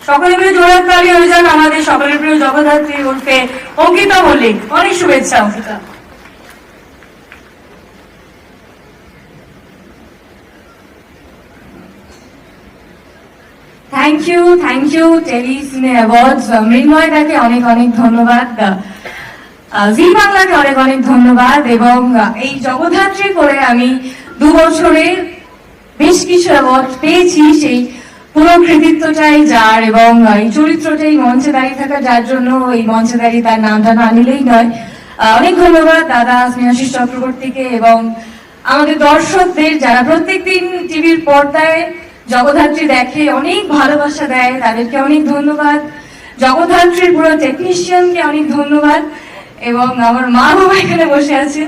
সকলের প্রিয় জোড়াতালি হয়ে যান আমাদের সকলের প্রিয় জগদ্ধাত্রী উর্ফে অঙ্কিতা মল্লিক। অনেক শুভেচ্ছা অঙ্কিতা। থ্যাংক ইউ টেলি সিনে অ্যাওয়ার্ডস মৃন্ময়দাকে অনেক অনেক ধন্যবাদ, জি বাংলাকে অনেক অনেক ধন্যবাদ। এবং এই জগদ্ধাত্রী করে আমি 2 বছরে বেশ কিছু অ্যাওয়ার্ড পেয়েছি, সেই পুরো কৃতিত্বটাই যার, এবং এই চরিত্রটাই মঞ্চে দাঁড়িয়ে থাকা যার জন্য এই মঞ্চে দাঁড়িয়ে তার নামটা না নিলেই নয়। অনেক ধন্যবাদ দাদা স্নেহাশিস চক্রবর্তীকে এবং আমাদের দর্শকদের যারা প্রত্যেকদিন টিভির পর্দায় জগদ্ধাত্রী দেখে, অনেক ভালোবাসা দেয়, তাদেরকে অনেক ধন্যবাদ। জগদ্ধাত্রীর পুরো টেকনিশিয়ানকে অনেক ধন্যবাদ এবং আমার মা বাবা এখানে বসে আছে।